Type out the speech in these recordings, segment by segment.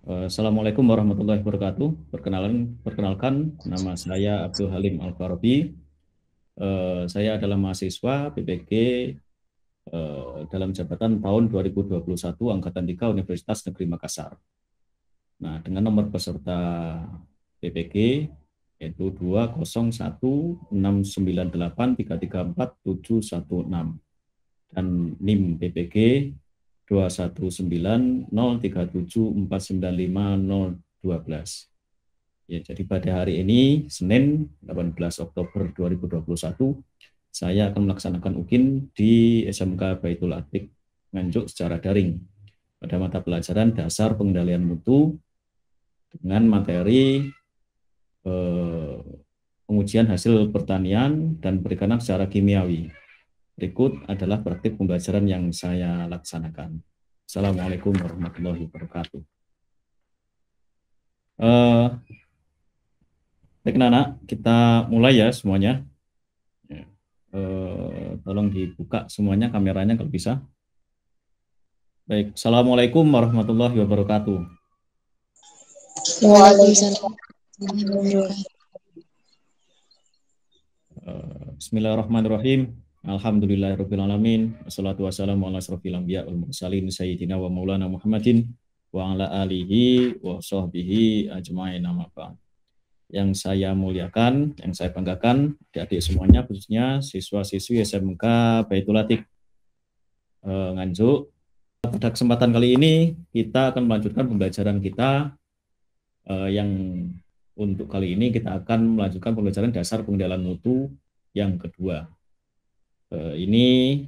Assalamualaikum warahmatullahi wabarakatuh. Perkenalkan, nama saya Abdul Halim Al-Farabi. Saya adalah mahasiswa PPG dalam jabatan tahun 2021 Angkatan 3 Universitas Negeri Makassar. Nah, dengan nomor peserta PPG yaitu 2016983347716 dan NIM PPG 21903749512. Ya, jadi pada hari ini, Senin 18 Oktober 2021, saya akan melaksanakan UKIN di SMK Baitul Atiq Nganjuk secara daring pada mata pelajaran dasar pengendalian mutu dengan materi pengujian hasil pertanian dan perikanan secara kimiawi. Berikut adalah praktik pembelajaran yang saya laksanakan. Assalamualaikum warahmatullahi wabarakatuh. Baik, anak, kita mulai ya semuanya. Tolong dibuka semuanya kameranya kalau bisa. Baik, Assalamualaikum warahmatullahi wabarakatuh. Waalaikumsalam. Bismillahirrahmanirrahim. Alhamdulillahirrahmanirrahim. Wassalatu wassalamu ala asrofil anbiya wal mursalin sayyidina wa maulana Muhammadin wa ala alihi wa sahbihi ajma'in amma ba'd. Yang saya muliakan, yang saya banggakan, adik-adik semuanya, khususnya siswa-siswi SMK Baitul Atiq Nganjuk. Pada kesempatan kali ini, kita akan melanjutkan pembelajaran kita yang untuk kali ini kita akan melanjutkan pembelajaran dasar pengendalian mutu yang kedua. Ini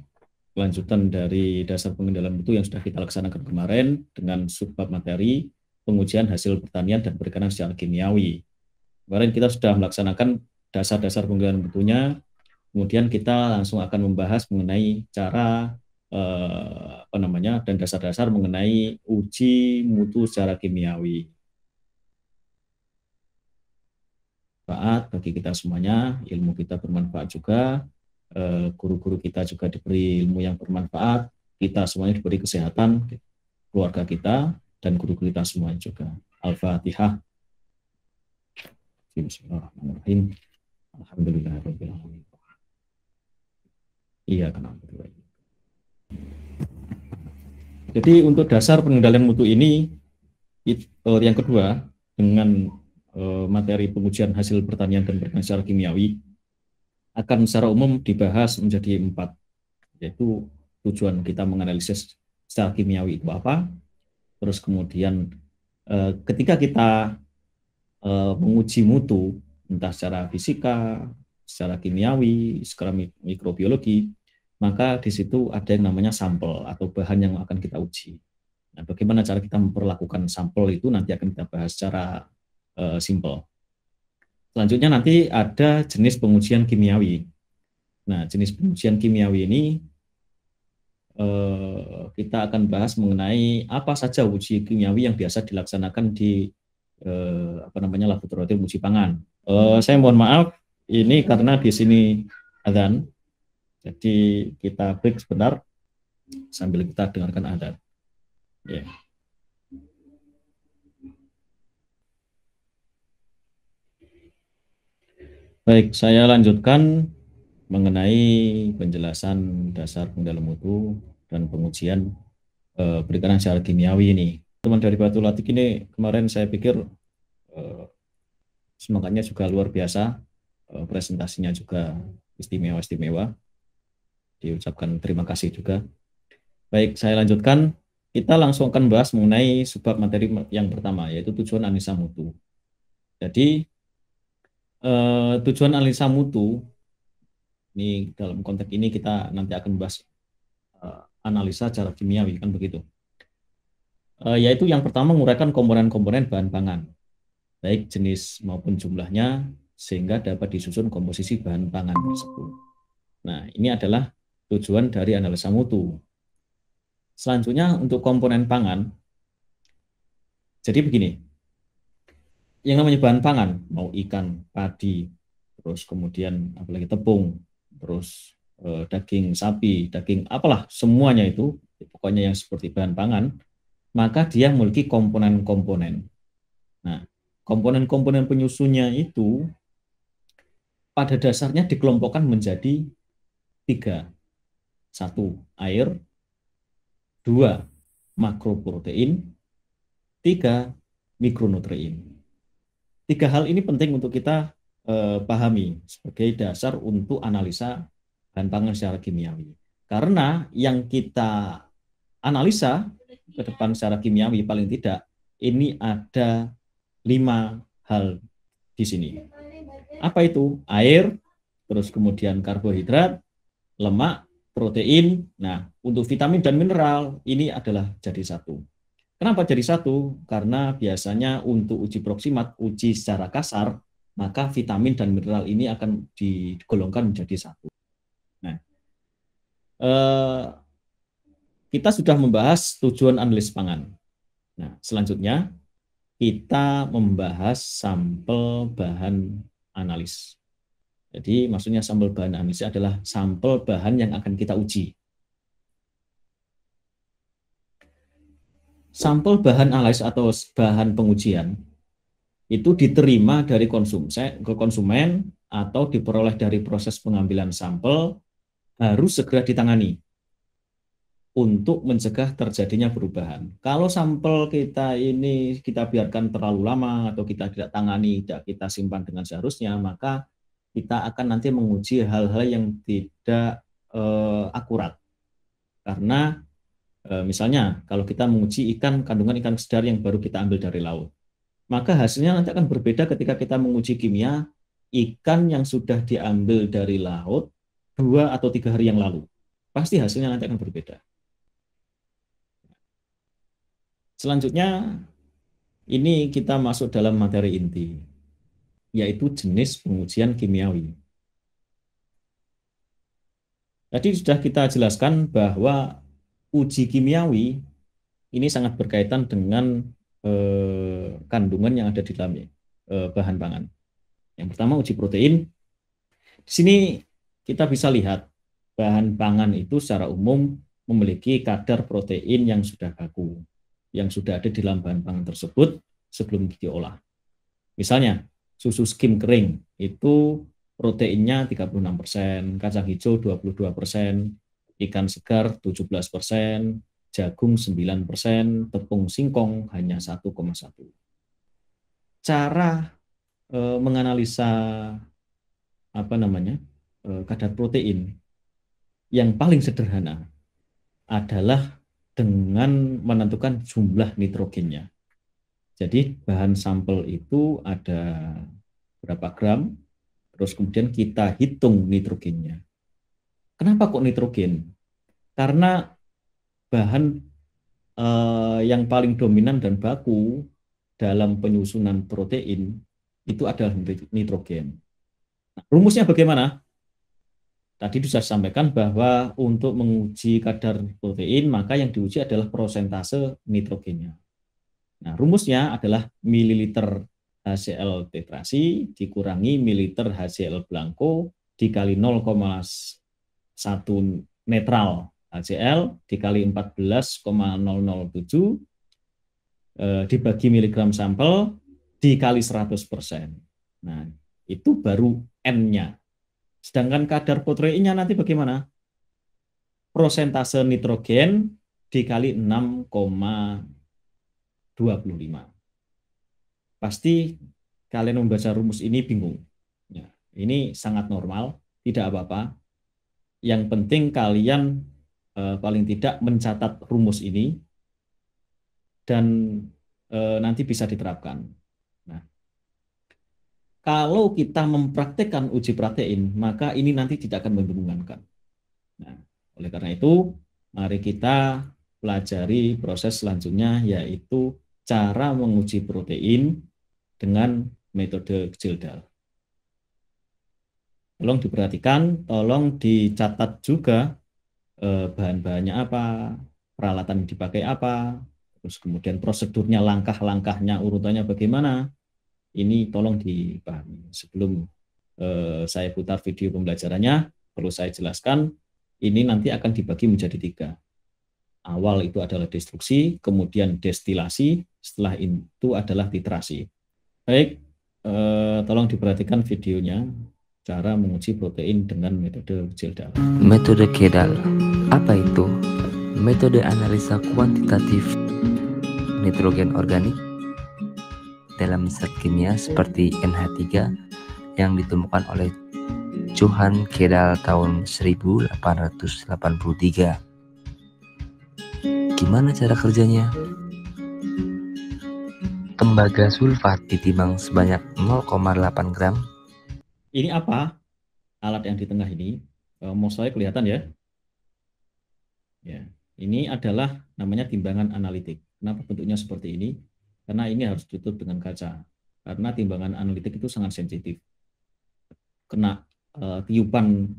lanjutan dari dasar pengendalian mutu yang sudah kita laksanakan kemarin dengan subbab materi pengujian hasil pertanian dan perikanan secara kimiawi. Kemarin kita sudah melaksanakan dasar-dasar pengendalian mutunya, kemudian kita langsung akan membahas mengenai cara dan dasar-dasar mengenai uji mutu secara kimiawi. Bermanfaat bagi kita semuanya, ilmu kita bermanfaat juga, guru-guru kita juga diberi ilmu yang bermanfaat, kita semuanya diberi kesehatan, keluarga kita dan guru-guru kita semuanya juga. Al-Fatihah. Bismillahirrahmanirrahim. Alhamdulillahirabbil alamin. Iya, kenapa? Jadi untuk dasar pengendalian mutu ini yang kedua dengan materi pengujian hasil pertanian dan perikanan secara kimiawi akan secara umum dibahas menjadi 4, yaitu tujuan kita menganalisis secara kimiawi itu apa, terus kemudian ketika kita menguji mutu entah secara fisika, secara kimiawi, secara mikrobiologi, maka di situ ada yang namanya sampel atau bahan yang akan kita uji. Nah, bagaimana cara kita memperlakukan sampel itu nanti akan kita bahas secara simpel. Selanjutnya nanti ada jenis pengujian kimiawi. Nah, jenis pengujian kimiawi ini kita akan bahas mengenai apa saja uji kimiawi yang biasa dilaksanakan di laboratorium uji pangan. Saya mohon maaf, ini karena di sini adzan, jadi kita break sebentar sambil kita dengarkan adzan. Ya. Baik, saya lanjutkan mengenai penjelasan dasar pengendalian mutu dan pengujian perikanan secara kimiawi ini. Teman dari Baitul Atiq ini kemarin saya pikir semangatnya juga luar biasa, presentasinya juga istimewa-istimewa. Diucapkan terima kasih juga. Baik, saya lanjutkan. Kita langsung akan bahas mengenai subbab materi yang pertama, yaitu tujuan analisa mutu. Jadi tujuan analisa mutu ini dalam konteks ini kita nanti akan bahas analisa secara kimiawi, kan begitu. Yaitu yang pertama menguraikan komponen-komponen bahan pangan, baik jenis maupun jumlahnya, sehingga dapat disusun komposisi bahan pangan tersebut. Nah, ini adalah tujuan dari analisa mutu. Selanjutnya untuk komponen pangan, jadi begini, yang namanya bahan pangan, mau ikan, padi, terus kemudian apalagi tepung, terus daging sapi, daging apalah, semuanya itu, pokoknya yang seperti bahan pangan, maka dia memiliki komponen-komponen. Nah, komponen-komponen penyusunnya itu pada dasarnya dikelompokkan menjadi 3. 1, air. 2, makroprotein. 3, mikronutrien. 3 hal ini penting untuk kita pahami sebagai dasar untuk analisa bahan pangan secara kimiawi. Karena yang kita analisa ke depan secara kimiawi paling tidak ini ada 5 hal di sini. Apa itu? Air, terus kemudian karbohidrat, lemak, protein. Nah, untuk vitamin dan mineral ini adalah jadi satu. Kenapa jadi satu? Karena biasanya untuk uji proksimat, uji secara kasar, maka vitamin dan mineral ini akan digolongkan menjadi satu. Nah, kita sudah membahas tujuan analisis pangan. Nah, selanjutnya kita membahas sampel bahan analis. Jadi maksudnya sampel bahan analis adalah sampel bahan yang akan kita uji. Sampel bahan analis atau bahan pengujian itu diterima dari konsumen atau diperoleh dari proses pengambilan sampel harus segera ditangani untuk mencegah terjadinya perubahan. Kalau sampel kita ini kita biarkan terlalu lama atau kita tidak tangani, tidak kita simpan dengan seharusnya, maka kita akan nanti menguji hal-hal yang tidak akurat. Karena misalnya kalau kita menguji kandungan ikan segar yang baru kita ambil dari laut, maka hasilnya nanti akan berbeda ketika kita menguji kimia ikan yang sudah diambil dari laut 2 atau 3 hari yang lalu. Pasti hasilnya nanti akan berbeda. Selanjutnya, ini kita masuk dalam materi inti, yaitu jenis pengujian kimiawi. Tadi sudah kita jelaskan bahwa uji kimiawi ini sangat berkaitan dengan kandungan yang ada di dalam bahan pangan. Yang pertama uji protein. Di sini kita bisa lihat bahan pangan itu secara umum memiliki kadar protein yang sudah baku, yang sudah ada di dalam bahan pangan tersebut sebelum diolah. Misalnya susu skim kering itu proteinnya 36%, kacang hijau 22%, ikan segar 17%, jagung 9%, tepung singkong hanya 1,1. Cara menganalisa kadar protein yang paling sederhana adalah dengan menentukan jumlah nitrogennya. Jadi bahan sampel itu ada berapa gram, terus kemudian kita hitung nitrogennya. Kenapa kok nitrogen? Karena bahan yang paling dominan dan baku dalam penyusunan protein itu adalah nitrogen. Nah, rumusnya bagaimana? Tadi sudah disampaikan bahwa untuk menguji kadar protein, maka yang diuji adalah prosentase nitrogennya. Nah, rumusnya adalah mililiter HCl tetrasi dikurangi mililiter HCl blanko dikali 0,1 netral HCl dikali 14,007 dibagi miligram sampel dikali 100%. Nah, itu baru N-nya. Sedangkan kadar proteinnya nanti bagaimana? Prosentase nitrogen dikali 6,25. Pasti kalian membaca rumus ini bingung. Ya, ini sangat normal, tidak apa-apa. Yang penting kalian paling tidak mencatat rumus ini dan nanti bisa diterapkan. Nah, kalau kita mempraktekkan uji protein, maka ini nanti tidak akan membingungkan. Nah, oleh karena itu, mari kita pelajari proses selanjutnya, yaitu cara menguji protein dengan metode Gildan. Tolong diperhatikan, tolong dicatat juga bahan-bahannya apa, peralatan yang dipakai apa, terus kemudian prosedurnya, langkah-langkahnya, urutannya bagaimana. Ini tolong dipahami. Sebelum saya putar video pembelajarannya, perlu saya jelaskan, ini nanti akan dibagi menjadi 3. Awal itu adalah destruksi, kemudian destilasi, setelah itu adalah titrasi. Baik, tolong diperhatikan videonya, cara menguji protein dengan metode uji dalam. Metode Kedal, apa itu? Metode analisa kuantitatif nitrogen organik dalam zat kimia seperti NH3 yang ditemukan oleh Johann Kedal tahun 1883. Gimana cara kerjanya? Tembaga sulfat ditimbang sebanyak 0,8 gram. Ini apa? Alat yang di tengah ini, mau saya kelihatan ya? Ya, ini adalah namanya timbangan analitik. Kenapa bentuknya seperti ini? Karena ini harus ditutup dengan kaca. Karena timbangan analitik itu sangat sensitif. Kena tiupan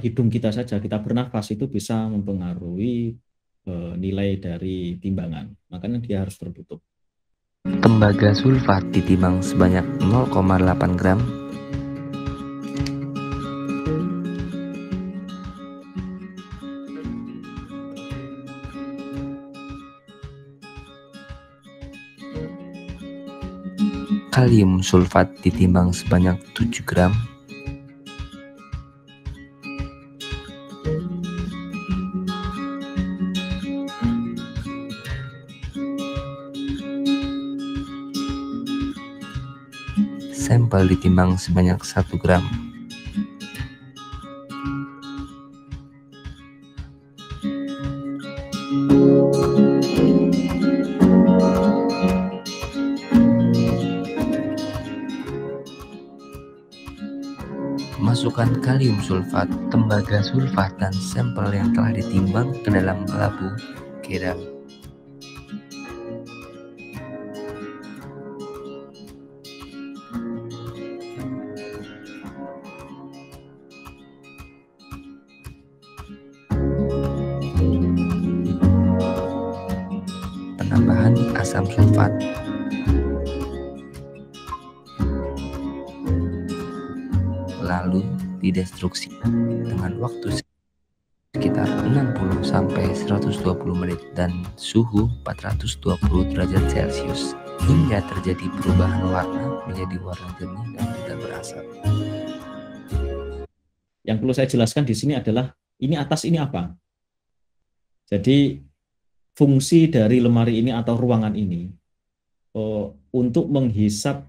hidung kita saja, kita bernafas itu bisa mempengaruhi nilai dari timbangan. Makanya dia harus tertutup. Tembaga sulfat ditimbang sebanyak 0,8 gram. Kalium sulfat ditimbang sebanyak 7 gram. Sampel ditimbang sebanyak 1 gram. Masukkan kalium sulfat, tembaga sulfat, dan sampel yang telah ditimbang ke dalam labu Kedal. Penambahan asam sulfat. Lalu didestruksi dengan waktu sekitar 60 sampai 120 menit dan suhu 420 derajat Celcius hingga terjadi perubahan warna menjadi warna jernih dan tidak berasap. Yang perlu saya jelaskan di sini adalah ini atas ini apa? Jadi fungsi dari lemari ini atau ruangan ini untuk menghisap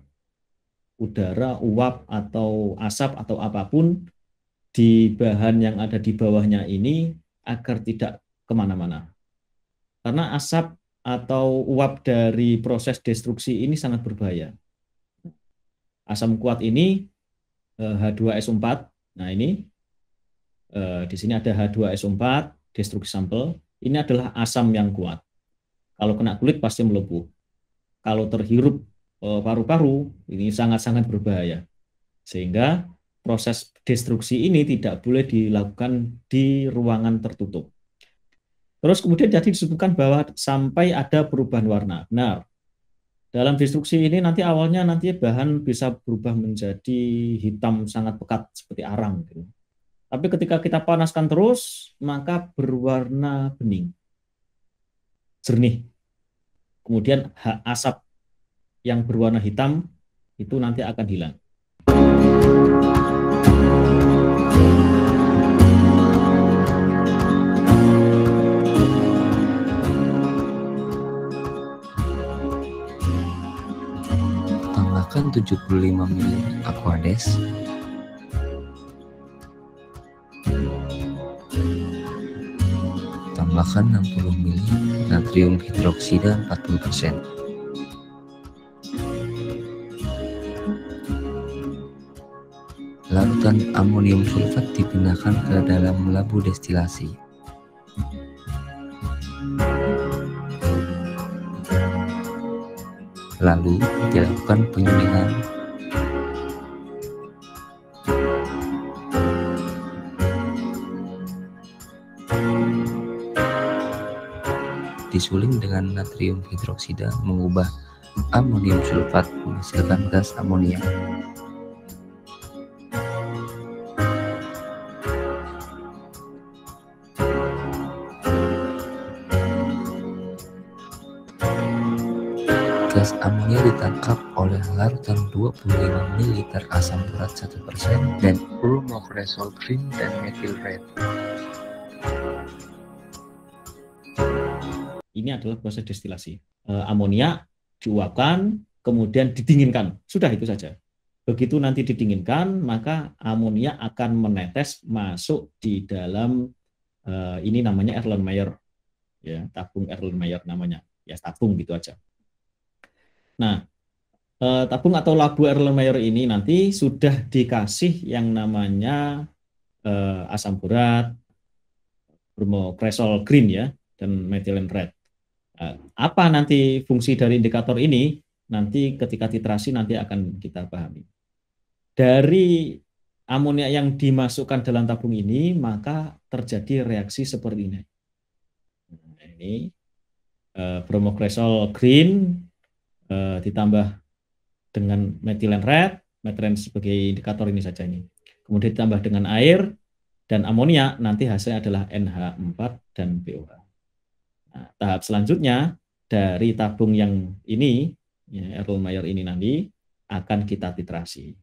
udara, uap atau asap atau apapun di bahan yang ada di bawahnya ini agar tidak kemana-mana. Karena asap atau uap dari proses destruksi ini sangat berbahaya. Asam kuat ini H2SO4. Nah ini di sini ada H2SO4 destruksi sampel. Ini adalah asam yang kuat. Kalau kena kulit pasti melepuh. Kalau terhirup paru-paru ini sangat-sangat berbahaya. Sehingga proses destruksi ini tidak boleh dilakukan di ruangan tertutup. Terus kemudian jadi disebutkan bahwa sampai ada perubahan warna. Benar. Dalam destruksi ini nanti awalnya bahan bisa berubah menjadi hitam sangat pekat seperti arang. Gitu. Tapi ketika kita panaskan terus, maka berwarna bening, jernih. Kemudian asap yang berwarna hitam itu nanti akan hilang. Tambahkan 75 ml Aquades. Tambahkan 60 ml natrium hidroksida 40%. Larutan amonium sulfat dipindahkan ke dalam labu destilasi. Lalu dilakukan penyulingan. Disuling dengan natrium hidroksida mengubah amonium sulfat menghasilkan gas amonia. gas amonia ditangkap oleh larutan 25 ml asam urat 1% dan bromokresol green dan methyl red. Ini adalah proses destilasi. Amonia diuapkan, kemudian didinginkan. Sudah itu saja. Begitu nanti didinginkan, maka amonia akan menetes masuk di dalam ini namanya Erlenmeyer, ya, tabung Erlenmeyer namanya, ya tabung gitu aja. Nah, tabung atau labu Erlenmeyer ini nanti sudah dikasih yang namanya asam borat, bromokresol green ya, dan methylene red. Apa nanti fungsi dari indikator ini? Nanti ketika titrasi nanti akan kita pahami. Dari amonia yang dimasukkan dalam tabung ini, maka terjadi reaksi seperti ini. Nah, ini bromokresol green ditambah dengan methylene red, methylene sebagai indikator ini saja ini. Kemudian ditambah dengan air dan amonia, nanti hasilnya adalah NH4 dan BOH. Nah, tahap selanjutnya dari tabung yang ini, ya, Erlenmeyer ini nanti akan kita titrasi.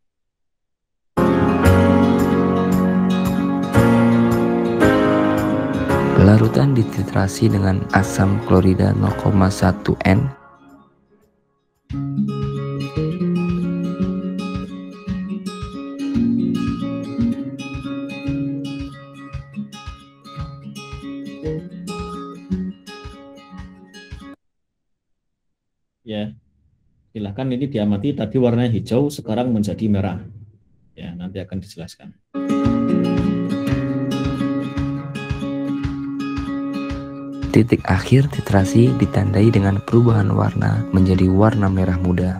Larutan dititrasi dengan asam klorida 0,1 N. Ya, silahkan ini diamati, tadi warnanya hijau, sekarang menjadi merah. Ya, nanti akan dijelaskan. Titik akhir titrasi ditandai dengan perubahan warna menjadi warna merah muda.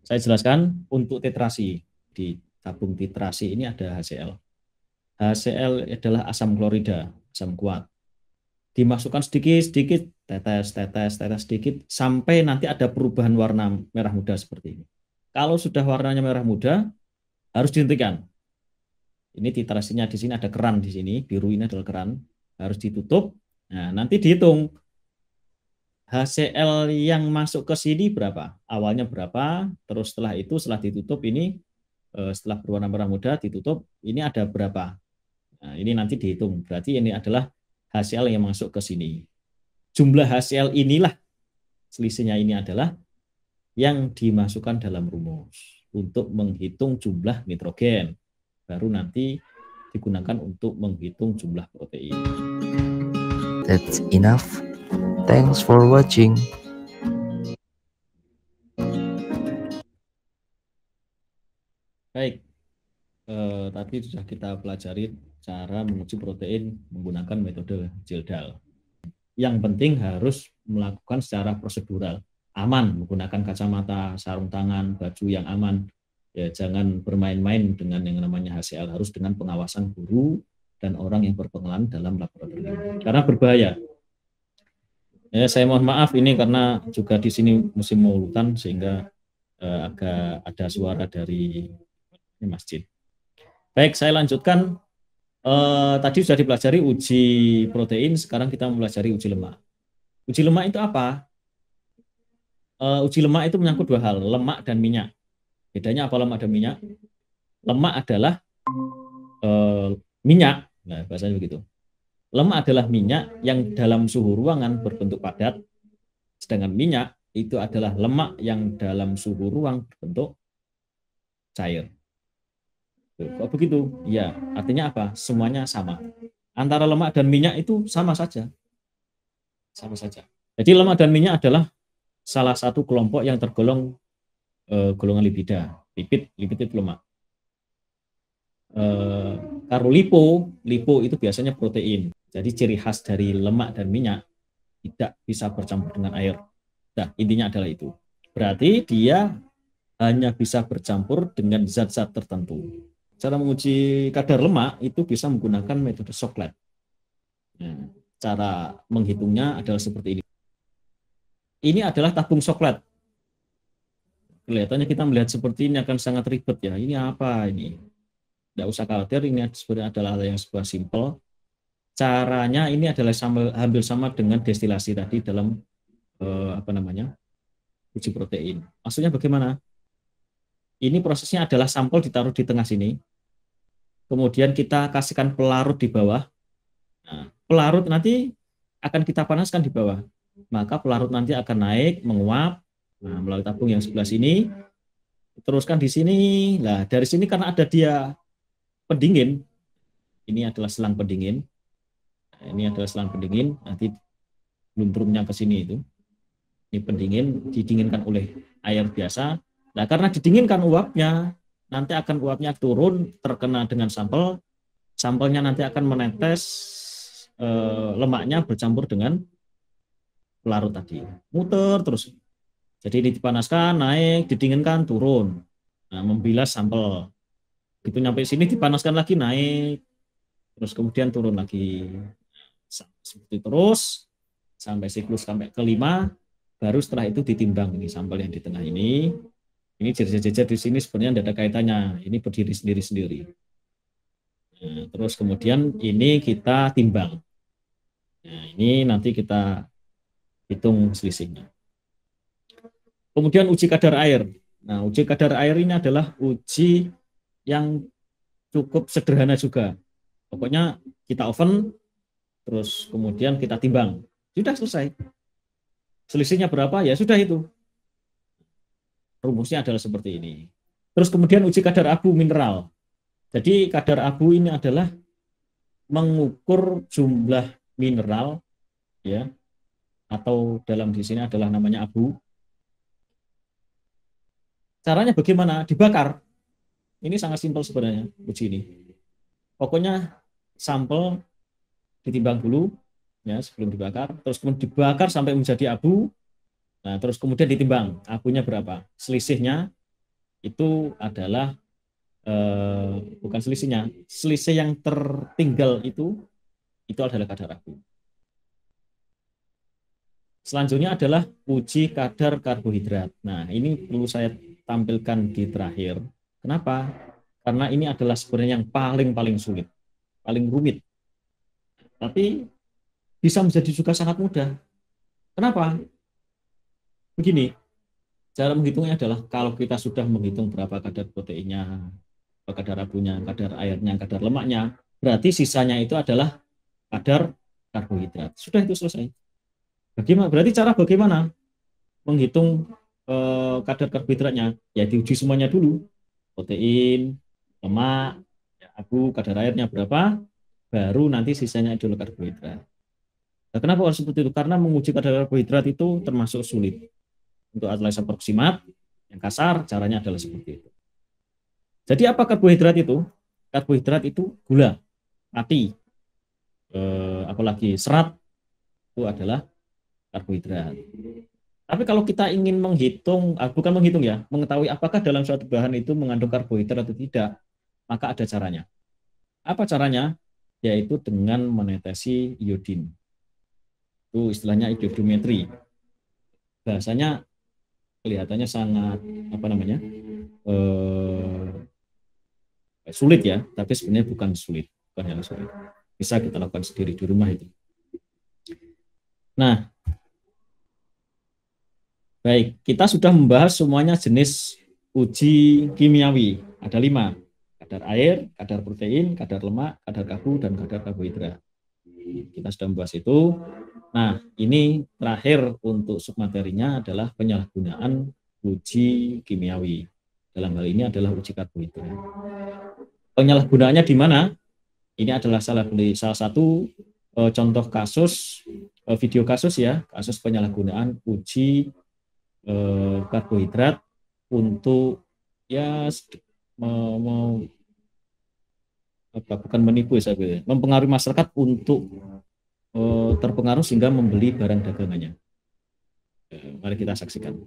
Saya jelaskan untuk titrasi. Di tabung titrasi ini ada HCl. HCl adalah asam klorida, asam kuat. Dimasukkan sedikit-sedikit, tetes sedikit, sampai nanti ada perubahan warna merah muda seperti ini. Kalau sudah warnanya merah muda, harus dihentikan. Ini titrasinya di sini ada keran di sini, biru ini adalah keran, harus ditutup. Nah, nanti dihitung HCl yang masuk ke sini berapa, awalnya berapa, terus setelah itu setelah ditutup ini, setelah berwarna merah muda ditutup, ini ada berapa. Nah, ini nanti dihitung, berarti ini adalah HCl yang masuk ke sini. Jumlah HCl inilah, selisihnya ini adalah yang dimasukkan dalam rumus untuk menghitung jumlah nitrogen. Baru nanti digunakan untuk menghitung jumlah protein. That's enough. Thanks for watching. Baik, tadi sudah kita pelajari cara menguji protein menggunakan metode Gildan. Yang penting harus melakukan secara prosedural, aman, menggunakan kacamata, sarung tangan, baju yang aman. Ya, jangan bermain-main dengan yang namanya HCl, harus dengan pengawasan guru dan orang yang berpengalaman dalam laboratorium, karena berbahaya. Ya, saya mohon maaf ini karena juga di sini musim maulutan sehingga agak ada suara dari masjid. Baik, saya lanjutkan. Tadi sudah dipelajari uji protein, sekarang kita mempelajari uji lemak. Uji lemak itu apa? Uji lemak itu menyangkut dua hal, lemak dan minyak. Bedanya apa lemak dan minyak? Lemak adalah minyak, nah bahasanya begitu. Lemak adalah minyak yang dalam suhu ruangan berbentuk padat, sedangkan minyak itu adalah lemak yang dalam suhu ruang berbentuk cair. Kok begitu? Ya, artinya apa? Semuanya sama. Antara lemak dan minyak itu sama saja. Sama saja. Jadi lemak dan minyak adalah salah satu kelompok yang tergolong golongan lipida. Lipid itu lemak. Kalau lipo itu biasanya protein. Jadi ciri khas dari lemak dan minyak tidak bisa bercampur dengan air. Nah, intinya adalah itu. Berarti dia hanya bisa bercampur dengan zat-zat tertentu. Cara menguji kadar lemak itu bisa menggunakan metode Shocklab. Nah, cara menghitungnya adalah seperti ini. Ini adalah tabung Shocklab. Kelihatannya kita melihat seperti ini akan sangat ribet ya. Ini apa ini? Tidak usah khawatir, ini sebenarnya adalah hal yang sebuah simpel. caranya ini adalah hampir sama dengan destilasi tadi dalam uji protein. Maksudnya bagaimana? Ini prosesnya adalah sampel ditaruh di tengah sini, kemudian kita kasihkan pelarut di bawah. Nah, pelarut nanti akan kita panaskan di bawah. Maka pelarut nanti akan naik, menguap, melalui tabung yang sebelah sini, teruskan di sini. Nah, dari sini karena ada dia pendingin, ini adalah selang pendingin. Nah, ini adalah selang pendingin, nanti lumpurnya ke sini itu. Ini pendingin, didinginkan oleh air biasa. Nah, karena didinginkan uapnya, nanti akan uapnya turun, terkena dengan sampel. Sampelnya nanti akan menetes lemaknya bercampur dengan pelarut tadi. Muter terus. Jadi ini dipanaskan, naik, didinginkan, turun. Nah, membilas sampel. Begitu nyampe sini dipanaskan lagi, naik. Terus kemudian turun lagi. Seperti terus sampai siklus sampai kelima, baru setelah itu ditimbang ini sampel yang di tengah ini. Ini jejer-jejer di sini sebenarnya tidak ada kaitannya. Ini berdiri sendiri-sendiri. Nah, terus kemudian ini kita timbang. Nah, ini nanti kita hitung selisihnya. Kemudian uji kadar air. Nah, uji kadar air ini adalah uji yang cukup sederhana juga. Pokoknya kita oven, terus kemudian kita timbang. Sudah selesai. Selisihnya berapa? Ya sudah itu. Rumusnya adalah seperti ini. Terus kemudian uji kadar abu mineral. Jadi kadar abu ini adalah mengukur jumlah mineral, ya, atau dalam di sini adalah namanya abu. Caranya bagaimana? Dibakar. Ini sangat simpel sebenarnya uji ini. Pokoknya sampel ditimbang dulu, ya, sebelum dibakar. Terus kemudian dibakar sampai menjadi abu. Nah, terus kemudian ditimbang abunya berapa. Selisihnya itu adalah bukan selisihnya, selisih yang tertinggal itu adalah kadar abu. Selanjutnya adalah uji kadar karbohidrat. Nah, ini perlu saya tampilkan di terakhir. Kenapa? Karena ini adalah sebenarnya yang paling sulit, paling rumit. Tapi bisa menjadi juga sangat mudah. Kenapa? Begini, cara menghitungnya adalah kalau kita sudah menghitung berapa kadar proteinnya, kadar abunya, kadar airnya, kadar lemaknya, berarti sisanya itu adalah kadar karbohidrat. Sudah itu selesai. Bagaimana? Berarti cara bagaimana menghitung kadar karbohidratnya? Ya diuji semuanya dulu. Protein, lemak, abu, kadar airnya berapa, baru nanti sisanya adalah karbohidrat. Nah, kenapa harus seperti itu? Karena menguji kadar karbohidrat itu termasuk sulit. Untuk analisa proksimat, yang kasar, caranya adalah seperti itu. Jadi apa karbohidrat itu? Karbohidrat itu gula, mati, apalagi serat, itu adalah karbohidrat. Tapi kalau kita ingin menghitung, bukan menghitung ya, mengetahui apakah dalam suatu bahan itu mengandung karbohidrat atau tidak, maka ada caranya. Apa caranya? Yaitu dengan menetesi iodin. Itu istilahnya iodiometri. Bahasanya kelihatannya sangat sulit ya, tapi sebenarnya bukan sulit, bukan yang sulit. Bisa kita lakukan sendiri di rumah itu. Nah, baik, kita sudah membahas semuanya jenis uji kimiawi. Ada 5, kadar air, kadar protein, kadar lemak, kadar karbo, dan kadar karbohidrat. Kita sudah membahas itu. Nah, ini terakhir untuk submaterinya adalah penyalahgunaan uji kimiawi. Dalam hal ini adalah uji karbohidrat. Penyalahgunaannya di mana? Ini adalah salah satu contoh kasus, video kasus ya, kasus penyalahgunaan uji karbohidrat untuk ya bukan menipu ya, mempengaruhi masyarakat untuk terpengaruh sehingga membeli barang dagangannya. Mari kita saksikan.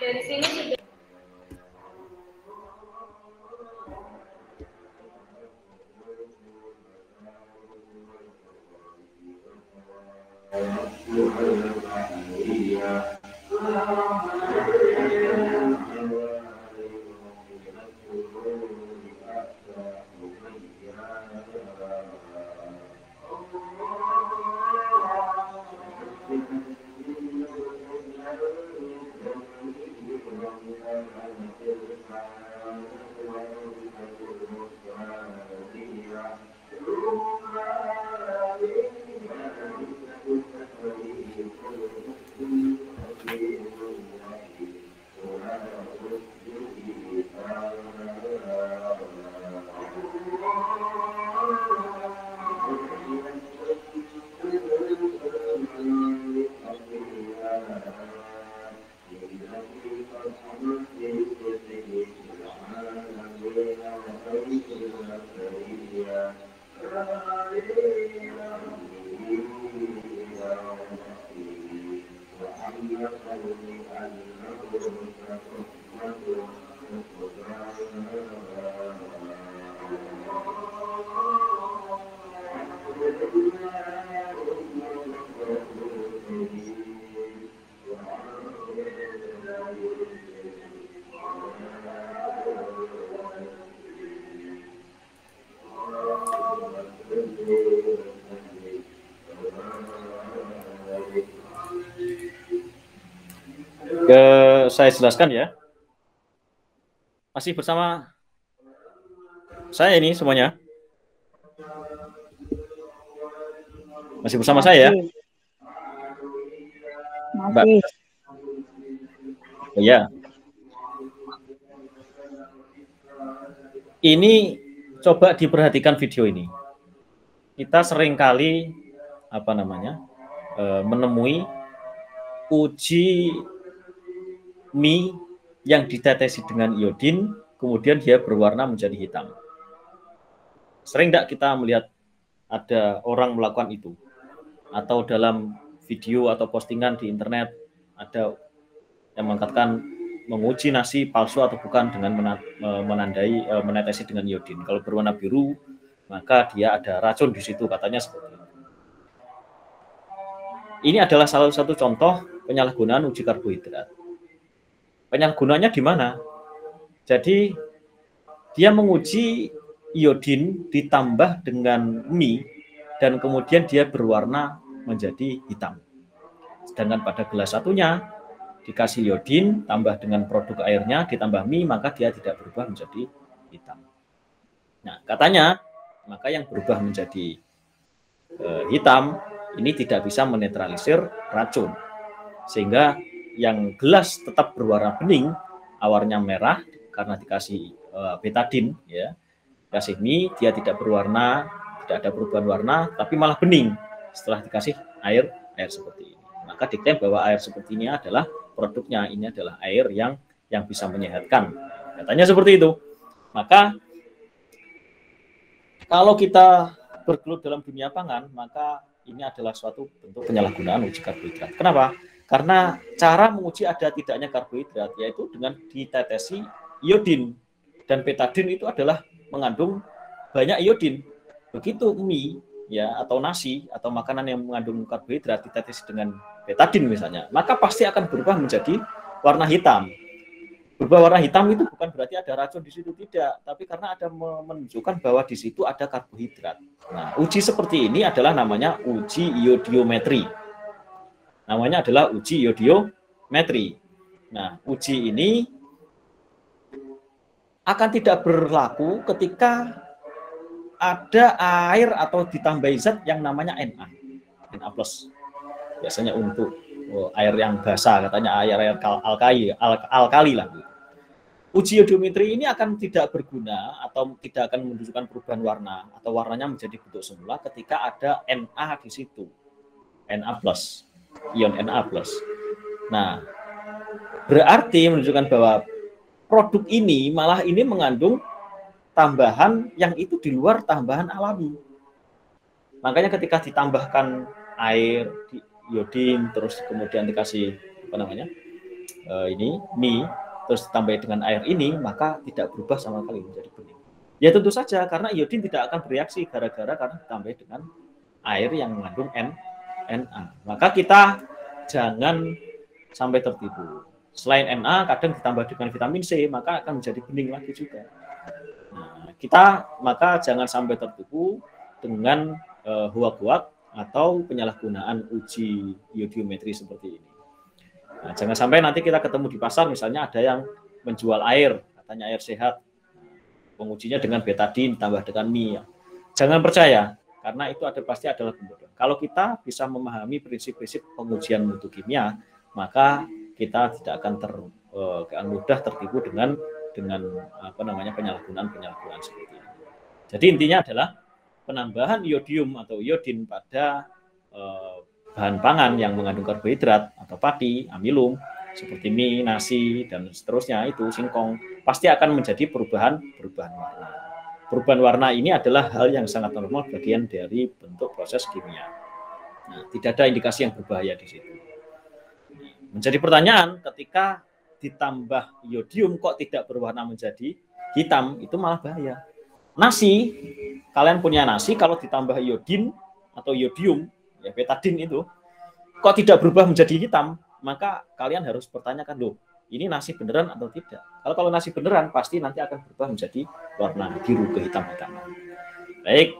Dari sini sudah. Saya jelaskan ya. Masih bersama saya ini semuanya? Masih bersama saya ya? Mbak. Oh, ya. Ini coba diperhatikan video ini. Kita seringkali menemui uji mie yang ditetesi dengan iodin, kemudian dia berwarna menjadi hitam. Sering tidak kita melihat ada orang melakukan itu? Atau dalam video atau postingan di internet ada yang mengatakan menguji nasi palsu atau bukan dengan menetesi dengan iodin. Kalau berwarna biru, maka dia ada racun di situ, katanya seperti itu. Ini adalah salah satu contoh penyalahgunaan uji karbohidrat. Penyalahgunaannya di mana? Jadi dia menguji iodin ditambah dengan mie dan kemudian dia berwarna menjadi hitam. Sedangkan pada gelas satunya dikasih iodin tambah dengan produk airnya ditambah mie, maka dia tidak berubah menjadi hitam. Nah, katanya maka yang berubah menjadi hitam ini tidak bisa menetralisir racun, sehingga yang gelas tetap berwarna bening, awarnya merah karena dikasih betadin, ya, dikasih mie dia tidak berwarna, tidak ada perubahan warna, tapi malah bening setelah dikasih air seperti ini. Maka diklaim bahwa air seperti ini adalah produknya, ini adalah air yang bisa menyehatkan, katanya seperti itu. Maka kalau kita bergelut dalam dunia pangan, maka ini adalah suatu bentuk penyalahgunaan uji karbohidrat. Kenapa? Karena cara menguji ada tidaknya karbohidrat yaitu dengan ditetesi iodin, dan betadin itu adalah mengandung banyak iodin. Begitu mie ya atau nasi atau makanan yang mengandung karbohidrat ditetesi dengan betadin misalnya, maka pasti akan berubah menjadi warna hitam. Berubah warna hitam itu bukan berarti ada racun di situ, tidak, tapi karena ada menunjukkan bahwa di situ ada karbohidrat. Nah, uji seperti ini adalah namanya uji iodiometri. Namanya adalah uji iodiometri. Nah, uji ini akan tidak berlaku ketika ada air atau ditambahi zat yang namanya Na. Na+. Biasanya untuk air yang basah, katanya air alkali lah. Uji iodometri ini akan tidak berguna atau tidak akan menunjukkan perubahan warna atau warnanya menjadi bentuk semula ketika ada Na di situ, Na+, ion Na+. Nah, berarti menunjukkan bahwa produk ini malah ini mengandung tambahan yang itu di luar tambahan alami. Makanya ketika ditambahkan air, iodin, terus kemudian dikasih mie, terus ditambah dengan air ini, maka tidak berubah sama sekali menjadi bening. Ya tentu saja, karena iodin tidak akan bereaksi gara-gara karena ditambah dengan air yang mengandung Na. Maka kita jangan sampai tertipu. Selain Na, kadang ditambah dengan vitamin C, maka akan menjadi bening lagi juga. Nah, kita maka jangan sampai tertipu dengan hoak-hoak atau penyalahgunaan uji iodiometri seperti ini. Nah, jangan sampai nanti kita ketemu di pasar, misalnya ada yang menjual air, katanya air sehat, pengujinya dengan betadin tambah dengan mie. Jangan percaya, karena itu pasti adalah pembodohan. Kalau kita bisa memahami prinsip-prinsip pengujian mutu kimia, maka kita tidak akan mudah tertipu dengan penyalahgunaan seperti ini. Jadi intinya adalah penambahan iodium atau iodin pada bahan pangan yang mengandung karbohidrat atau padi, amilum, seperti mie, nasi, dan seterusnya itu singkong, pasti akan menjadi perubahan warna. Perubahan warna ini adalah hal yang sangat normal bagian dari bentuk proses kimia. Nah, tidak ada indikasi yang berbahaya di situ. Menjadi pertanyaan, ketika ditambah iodium kok tidak berwarna menjadi hitam, itu malah bahaya. Nasi, kalian punya nasi, kalau ditambah iodin atau iodium, ya betadin itu, kok tidak berubah menjadi hitam, maka kalian harus pertanyakan, loh, ini nasi beneran atau tidak? Kalau nasi beneran, pasti nanti akan berubah menjadi warna biru kehitam-hitaman. Baik.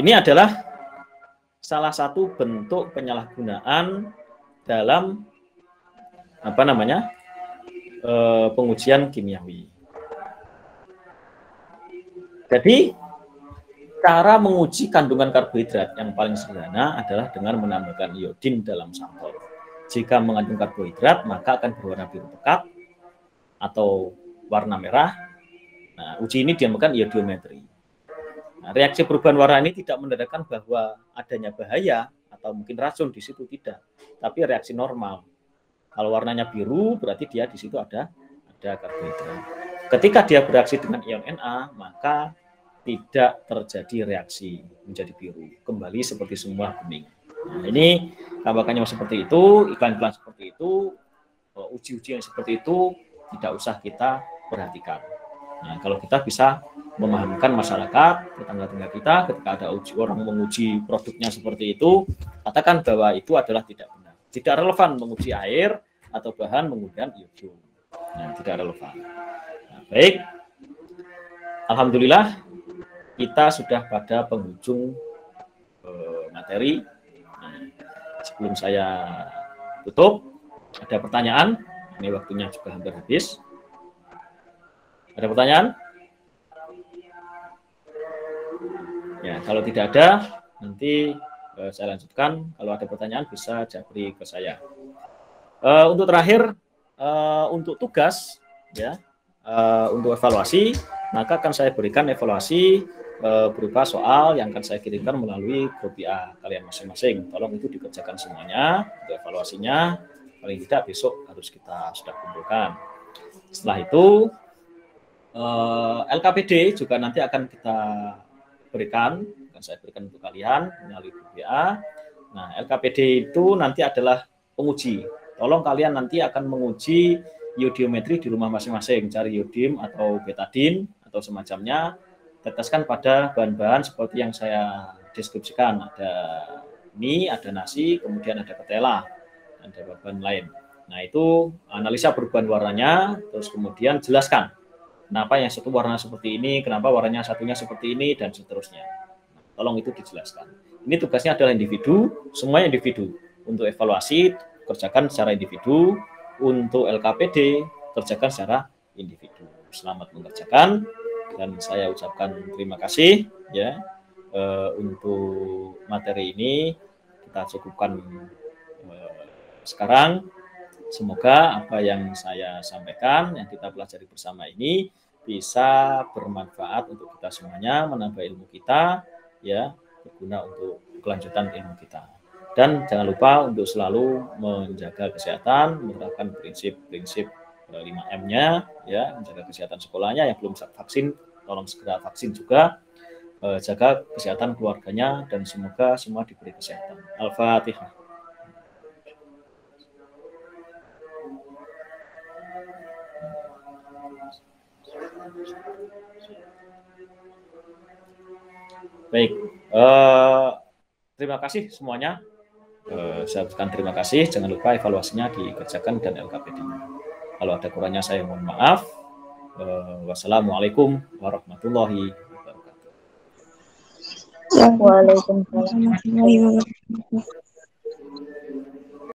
Ini adalah salah satu bentuk penyalahgunaan dalam pengujian kimiawi. Jadi cara menguji kandungan karbohidrat yang paling sederhana adalah dengan menambahkan iodin dalam sampel. Jika mengandung karbohidrat, maka akan berwarna biru pekat atau warna merah. Nah, uji ini dinamakan iodiometri. Nah, reaksi perubahan warna ini tidak menandakan bahwa adanya bahaya atau mungkin racun di situ, tidak. Tapi reaksi normal. Kalau warnanya biru, berarti dia di situ ada karbohidrat. Ketika dia bereaksi dengan ion Na, maka tidak terjadi reaksi menjadi biru. Kembali seperti semua bening. Nah, ini tambahkannya seperti itu, iklan-iklan seperti itu, uji-ujian seperti itu tidak usah kita perhatikan. Nah, kalau kita bisa memahamkan masyarakat, tetangga-tetangga kita, ketika ada orang menguji produknya seperti itu, katakan bahwa itu adalah tidak benar. Tidak relevan menguji air atau bahan menggunakan iodium. Nah, tidak relevan. Nah, baik. Alhamdulillah, kita sudah pada penghujung materi. Nah, sebelum saya tutup, ada pertanyaan. Ini waktunya juga hampir habis. Ada pertanyaan? Ya, kalau tidak ada, nanti saya lanjutkan. Kalau ada pertanyaan bisa japri ke saya. Untuk terakhir, untuk tugas, ya, untuk evaluasi, maka akan saya berikan evaluasi berupa soal yang akan saya kirimkan melalui grup WA kalian masing-masing. Tolong itu dikerjakan semuanya, untuk evaluasinya. Paling tidak besok harus kita sudah kumpulkan. Setelah itu, LKPD juga nanti akan kita berikan, akan saya berikan untuk kalian melalui grup WA. Nah, LKPD itu nanti adalah penguji. Tolong kalian nanti akan menguji iodiometri di rumah masing-masing, cari iodium atau betadin atau semacamnya, teteskan pada bahan-bahan seperti yang saya deskripsikan. Ada mie, ada nasi, kemudian ada ketela, dan ada bahan lain. Nah, itu analisa perubahan warnanya, terus kemudian jelaskan kenapa yang satu warna seperti ini, kenapa warnanya satunya seperti ini, dan seterusnya. Nah, tolong itu dijelaskan. Ini tugasnya adalah individu, semua individu. Untuk evaluasi, kerjakan secara individu. Untuk LKPD, kerjakan secara individu. Selamat mengerjakan, dan saya ucapkan terima kasih. Ya, untuk materi ini kita cukupkan sekarang. Semoga apa yang saya sampaikan, yang kita pelajari bersama ini bisa bermanfaat untuk kita semuanya, menambah ilmu kita, ya, berguna untuk kelanjutan ilmu kita. Dan jangan lupa untuk selalu menjaga kesehatan, menerapkan prinsip-prinsip 5M-nya, ya, menjaga kesehatan sekolahnya. Yang belum vaksin, tolong segera vaksin juga. Jaga kesehatan keluarganya, dan semoga semua diberi kesehatan. Al-Fatihah. Baik, terima kasih semuanya. Saya ucapkan terima kasih. Jangan lupa evaluasinya dikerjakan dan LKPD-nya. Kalau ada kurangnya saya mohon maaf. Wassalamualaikum warahmatullahi wabarakatuh. Waalaikumsalam warahmatullahi wabarakatuh.